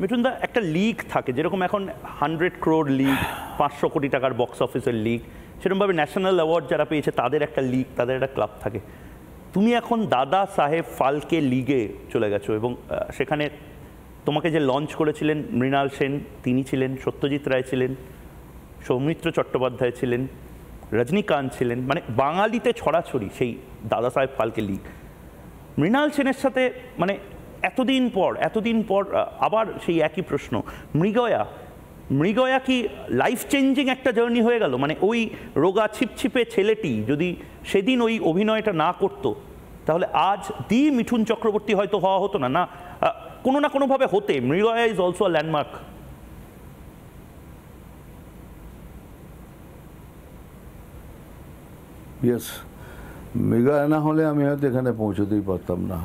মিঠুনদা, একটা লিগ থাকে যেরকম এখন 100 crore লিগ, 500 কোটি টাকার বক্স অফিসের লিগ, সেরকমভাবে ন্যাশনাল অ্যাওয়ার্ড যারা পেয়েছে তাদের একটা লিগ, তাদের একটা ক্লাব থাকে। তুমি এখন দাদা সাহেব ফালকে লিগে চলে গেছো এবং সেখানে তোমাকে যে লঞ্চ করেছিলেন মৃণাল সেন তিনি ছিলেন, সত্যজিৎ রায় ছিলেন, সৌমিত্র চট্টোপাধ্যায় ছিলেন, রজনীকান্ত ছিলেন, মানে বাঙালিতে ছড়াছড়ি সেই দাদা সাহেব ফালকে লিগ। মৃণাল সেনের সাথে মানে এতদিন পর আবার সেই একই প্রশ্ন, মৃগয়া কি লাইফ চেঞ্জিং একটা জার্নি হয়ে গেল? মানে ওই রোগা ছিপছিপে ছেলেটি যদি সেদিন ওই অভিনয়টা না করতো তাহলে আজ মিঠুন চক্রবর্তী হয়তো হওয়া হতো না। না, কোনো না কোনোভাবে হতে। Mrigayaa is also a landmark. Yes, Mrigayaa না হলে আমি হয়তো এখানে পৌঁছতেই পারতাম না।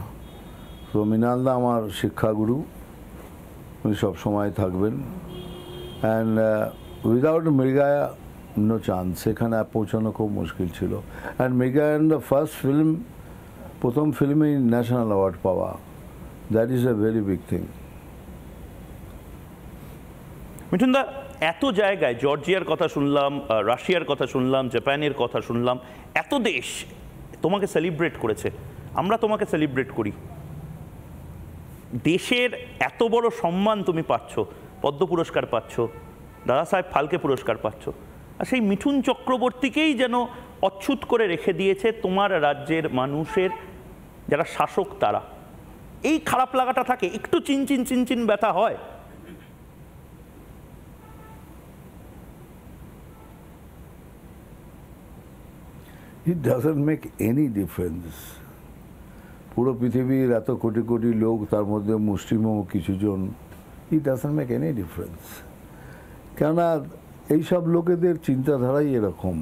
তো মৃণালদা আমার শিক্ষাগুরু, উনি সবসময় থাকবেন। And without Mrigayaa no chance, এখানে পৌঁছানো খুব মুশকিল ছিল। And Mrigayaa in the first film, প্রথম ফিল্মেই ন্যাশনাল অ্যাওয়ার্ড পাওয়া, that is a very big thing. মিঠুনদা, এত জায়গায় জর্জিয়ার কথা শুনলাম, রাশিয়ার কথা শুনলাম, জাপানের কথা শুনলাম, এত দেশ তোমাকে সেলিব্রেট করেছে, আমরা তোমাকে সেলিব্রেট করি। দেশের এত বড় সম্মান তুমি পাচ্ছ, পদ্ম পুরস্কার পাচ্ছ, দাদা সাহেব ফালকে পুরস্কার পাচ্ছ, আর সেই মিঠুন চক্রবর্তীকেই যেন অচ্যুত করে রেখে দিয়েছে তোমার রাজ্যের মানুষের যারা শাসক তারা। এই খারাপ লাগাটা থাকে, একটু চিনচিন ব্যথা হয়। It doesn't make any difference. পুরো পৃথিবীর এত কোটি কোটি লোক, তার মধ্যে মুসলিমও কিছুজন, it doesn't make any difference. কেননা এইসব লোকেদের চিন্তাধারাই এরকম,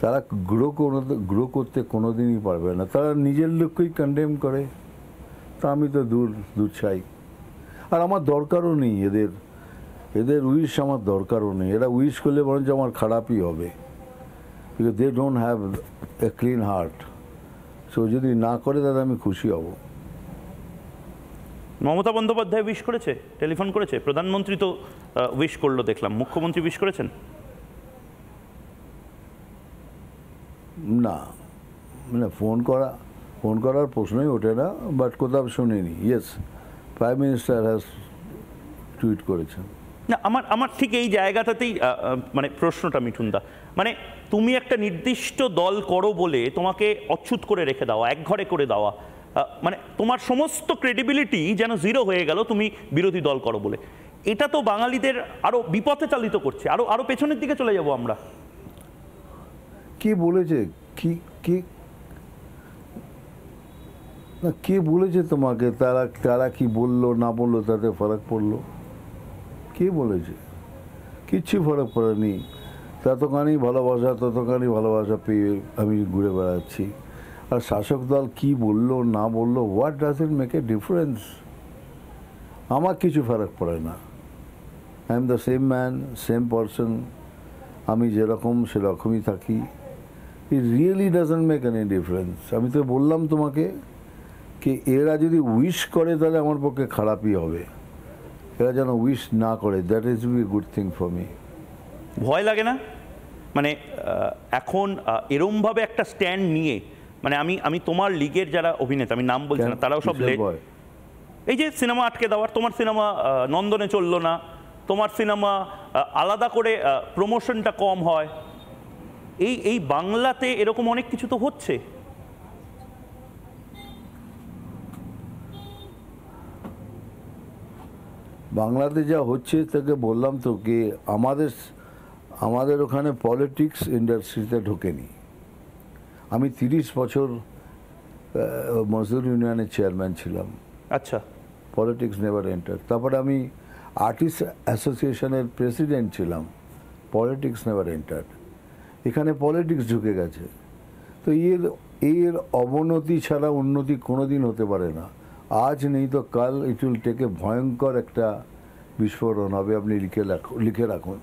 তারা গ্রো করতে কোনোদিনই পারবে না, তারা নিজের লোককেই কন্ডেম করে। তা আমি তো দূর চাই, আর আমার দরকারও নেই এদের উইশ, আমার দরকারও নেই। এরা উইশ করলে বরঞ্চ আমার খারাপই হবে, because they don't have a clean heart. So যদি না করে তাহলে আমি খুশি হব। মমতা বন্দ্যোপাধ্যায় উইশ করেছে, টেলিফোন করেছে, প্রধানমন্ত্রী তো উইশ করলো দেখলাম, মুখ্যমন্ত্রী উইশ করেছেন? না, মানে ফোন করার প্রশ্নই ওঠে না, বাট কোথাও শুনিনি। Yes, prime minister has tweet করেছেন। না, আমার ঠিক এই জায়গাটাতেই মানে প্রশ্নটা মিঠুনদা, মানে তুমি একটা নির্দিষ্ট দল করো বলে তোমাকে অচ্যুত করে রেখে দেওয়া, একঘরে করে দেওয়া, মানে তোমার সমস্ত ক্রেডিবিলিটি যেন জিরো হয়ে গেল তুমি বিরোধী দল করো বলে। এটা তো বাঙালিদের আরো বিপথে চালিত করছে, আরো পেছনের দিকে চলে যাব আমরা। কে বলেছে? কে বলেছে তোমাকে? তারা কি বললো না বললো তাতে ফারাক পড়লো? কে বলেছে? কিচ্ছু ফারাক পড়েনি। ততখানি ভালোবাসা পেয়ে আমি ঘুরে বেড়াচ্ছি। আর শাসক দল কি বললো না বললো, what does it make a difference? আমার কিছু ফারাক পড়ে না। I am the same man, same person, আমি যেরকম সেরকমই থাকি। It really doesn't make any difference. আমি তো বললাম তোমাকে কি এরা যদি উইশ করে তাহলে আমার পক্ষে খারাপই হবে, এরা যেন উইশ না করে, that is be good thing for me. ভয় লাগে না? মানে এখন এরমভাবে একটা স্ট্যান্ড নিয়ে, মানে আমি তোমার লিগের যারা অভিনেতা, আমি নাম বলছি না, তারাও সব এই যে সিনেমা আটকে দেওয়ার, তোমার সিনেমা নন্দনে চললো না, তোমার সিনেমা আলাদা করে প্রমোশনটা কম হয়, এই বাংলাতে এরকম অনেক কিছু তো হচ্ছে। বাংলাতে যা হচ্ছে তাকে বললাম তো কি আমাদের ওখানে পলিটিক্স ইন্ডাস্ট্রিতে ঢোকেনি। আমি 30 বছর মজদুর ইউনিয়নের চেয়ারম্যান ছিলাম। আচ্ছা, পলিটিক্স নেভার এন্টার। তারপরে আমি আর্টিস্ট অ্যাসোসিয়েশনের প্রেসিডেন্ট ছিলাম, পলিটিক্স নেভার এন্টার। এখানে পলিটিক্স ঢুকে গেছে। তো এর অবনতি ছাড়া উন্নতি কোনোদিন হতে পারে না। আজ নেই তো কাল ইট উইল টেক এ ভয়ঙ্কর একটা বিস্ফোরণ হবে, আপনি লিখে রাখুন।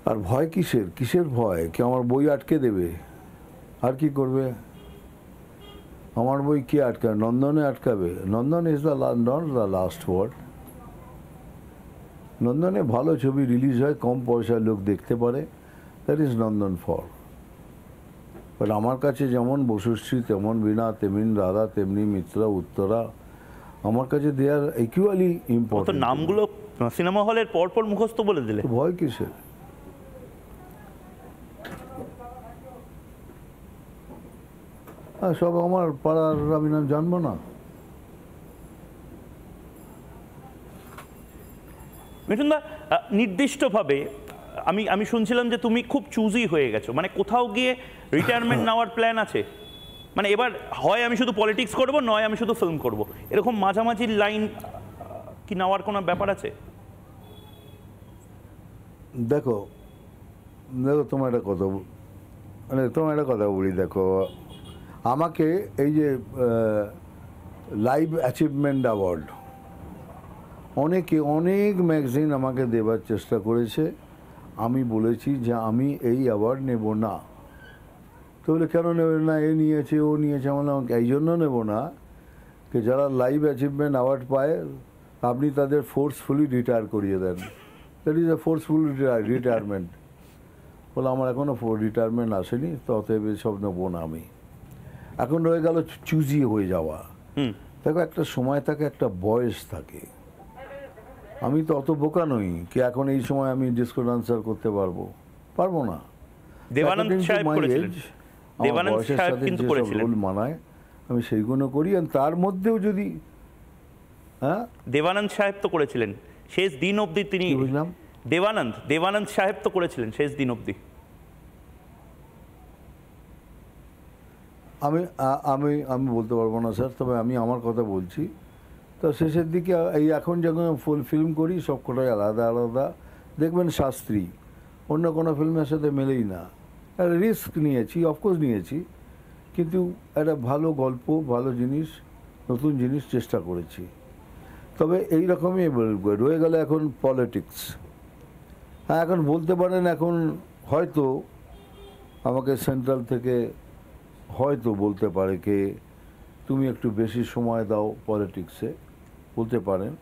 আর ভয় কিসের ভয়? কি আমার বই আটকে দেবে? আর কি করবে? আমার বই কে আটকাবে? নন্দনে আটকাবে? Nandan is the not the last word. নন্দনে ভালো ছবি রিলিজ হয়, কম পয়সার লোক দেখতে পারে, that is Nandan for. But আমার কাছে যেমন বসুশ্রী, তেমন বীণা, তেমনি রাধা, তেমনি মিত্রা, উত্তরা, আমার কাছে দে আর ইকুয়ালি ইম্পর্টেন্ট। নামগুলো সিনেমা হলের পরপর মুখস্থ বলে দিলে, ভয় কিসের? সব আমার পাড়ার, আমি নাম জানবো না? মিঠুনদা, নির্দিষ্টভাবে আমি শুনছিলাম যে তুমি খুব চুজি হয়ে গেছো, মানে কোথাও গিয়ে রিটায়ারমেন্ট নেওয়ার প্ল্যান আছে? মানে এবার হয় আমি শুধু পলিটিক্স করব, নয় আমি শুধু ফিল্ম করব, এরকম মাঝামাঝি লাইন কি নেওয়ার কোনো ব্যাপার আছে? দেখো তোমার একটা কথা, বলি। দেখো, আমাকে এই যে লাইভ অ্যাচিভমেন্ট অ্যাওয়ার্ড অনেক ম্যাগাজিন আমাকে দেবার চেষ্টা করেছে। আমি বলেছি যে আমি এই অ্যাওয়ার্ড নেব না। তো বলে কেন নেবেন না? এ নিয়েছে, ও নিয়েছে। আমার এই জন্য নেব না যে যারা লাইভ অ্যাচিভমেন্ট অ্যাওয়ার্ড পায় আপনি তাদের ফোর্সফুলি রিটায়ার করিয়ে দেন। That is a forceful retirement. বলে আমার এখনও রিটায়ারমেন্ট আসেনি, তো অতএব সব নেবো না আমি। এখন রয়ে গেল চুজি হয়ে যাওয়া। দেখো, একটা সময় থাকে, একটা বয়স থাকে। আমি তো অত বোকা নই কি এখন এই সময় আমি ডিসকোড আনসার করতে পারবো না। দেবানন্দ সাহেব করেছিলেন, দেবানন্দ সাহেব কিন্তু করেছিলেন, মানায় আমি সেইগুলো করি। আর তার মধ্যেও যদি দেবানন্দ সাহেব তো করেছিলেন শেষ দিন অবধি। তিনি বুঝলাম, দেবানন্দ সাহেব তো করেছিলেন শেষ দিন অবধি। আমি বলতে পারবো না স্যার, তবে আমি আমার কথা বলছি। তো শেষের দিকে এই এখন যখন ফুল ফিল্ম করি সব কটাই আলাদা আলাদা। দেখবেন শাস্ত্রী অন্য কোনো ফিল্মের সাথে মেলেই না। একটা রিস্ক নিয়েছি, অফকোর্স নিয়েছি, কিন্তু একটা ভালো গল্প, ভালো জিনিস, নতুন জিনিস চেষ্টা করেছি। তবে এই রকমই রয়ে গেল এখন পলিটিক্স। হ্যাঁ, এখন বলতে পারেন, এখন হয়তো আমাকে সেন্ট্রাল থেকে হয়তো বলতে পারে কে তুমি একটু বেশি সময় দাও পলিটিক্সে, বলতে পারেন।